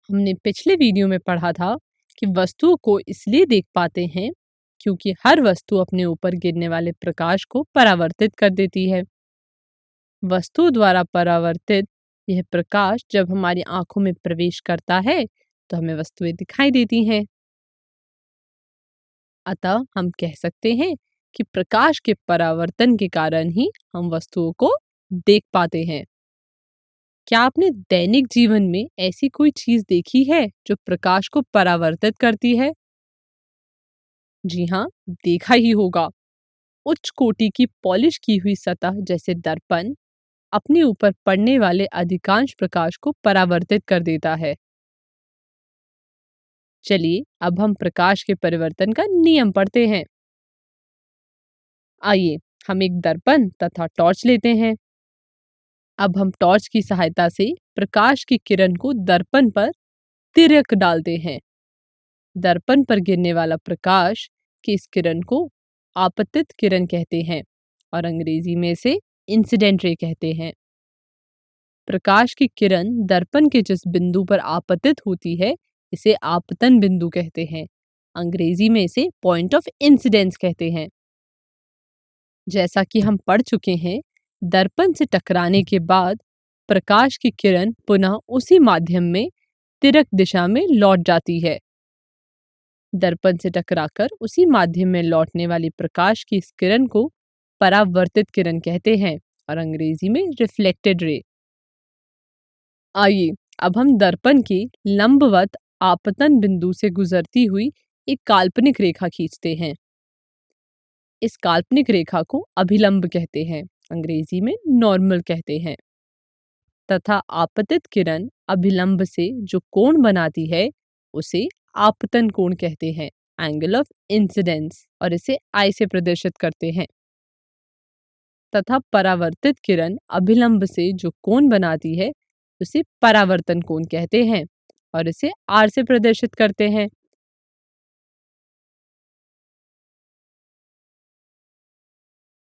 हमने पिछले वीडियो में पढ़ा था कि वस्तुओं को इसलिए देख पाते हैं क्योंकि हर वस्तु अपने ऊपर गिरने वाले प्रकाश को परावर्तित कर देती है। वस्तु द्वारा परावर्तित यह प्रकाश जब हमारी आंखों में प्रवेश करता है तो हमें वस्तुएं दिखाई देती हैं। अतः हम कह सकते हैं कि प्रकाश के परावर्तन के कारण ही हम वस्तुओं को देख पाते हैं। क्या आपने दैनिक जीवन में ऐसी कोई चीज देखी है जो प्रकाश को परावर्तित करती है? जी हाँ, देखा ही होगा। उच्च कोटि की पॉलिश की हुई सतह जैसे दर्पण अपने ऊपर पड़ने वाले अधिकांश प्रकाश को परावर्तित कर देता है। चलिए अब हम प्रकाश के परिवर्तन का नियम पढ़ते हैं। आइए हम एक दर्पण तथा टॉर्च लेते हैं। अब हम टॉर्च की सहायता से प्रकाश की किरण को दर्पण पर तिरक डालते हैं। दर्पण पर गिरने वाला प्रकाश की इस किरण को आपतित किरण कहते हैं और अंग्रेजी में इसे इंसिडेंट रे कहते हैं। प्रकाश की किरण दर्पण के जिस बिंदु पर आपतित होती है इसे आपतन बिंदु कहते हैं। अंग्रेजी में इसे पॉइंट ऑफ इंसिडेंस कहते हैं। जैसा कि हम पढ़ चुके हैं, दर्पण से टकराने के बाद प्रकाश की किरण पुनः उसी माध्यम में तिरक दिशा में लौट जाती है। दर्पण से टकराकर उसी माध्यम में लौटने वाली प्रकाश की इस किरण को परावर्तित किरण कहते हैं और अंग्रेजी में रिफ्लेक्टेड रे। आइए अब हम दर्पण के लंबवत आपतन बिंदु से गुजरती हुई एक काल्पनिक रेखा खींचते हैं। इस काल्पनिक रेखा को अभिलंब कहते हैं, अंग्रेजी में नॉर्मल कहते हैं, तथा आपतित किरण अभिलंब से जो कोण बनाती है उसे आपतन कोण कहते हैं, एंगल ऑफ इंसिडेंस, और इसे आई से प्रदर्शित करते हैं। तथा परावर्तित किरण अभिलंब से जो कोण बनाती है उसे परावर्तन कोण कहते हैं और इसे आर से प्रदर्शित करते हैं।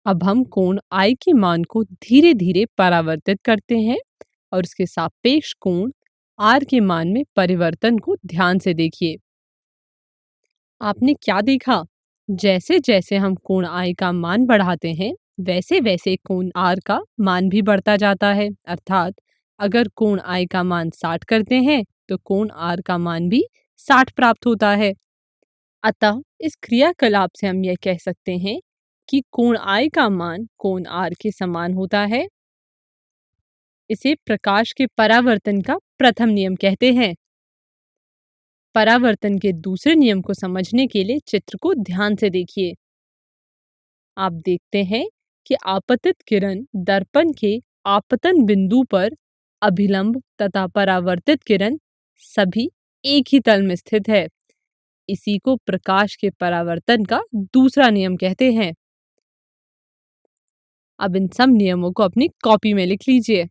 अब हम कोण आई के मान को धीरे धीरे परावर्तित करते हैं और उसके सापेक्ष कोण आर के मान में परिवर्तन को ध्यान से देखिए। आपने क्या देखा? जैसे जैसे हम कोण आई का मान बढ़ाते हैं वैसे वैसे कोण आर का मान भी बढ़ता जाता है। अर्थात अगर कोण आई का मान 60 करते हैं तो कोण आर का मान भी 60 प्राप्त होता है। अतः इस क्रियाकलाप से हम यह कह सकते हैं कि कोण आई का मान कोण आर के समान होता है। इसे प्रकाश के परावर्तन का प्रथम नियम कहते हैं। परावर्तन के दूसरे नियम को समझने के लिए चित्र को ध्यान से देखिए। आप देखते हैं कि आपतित किरण दर्पण के आपतन बिंदु पर अभिलंब तथा परावर्तित किरण सभी एक ही तल में स्थित है। इसी को प्रकाश के परावर्तन का दूसरा नियम कहते हैं। अब इन सब नियमों को अपनी कॉपी में लिख लीजिए।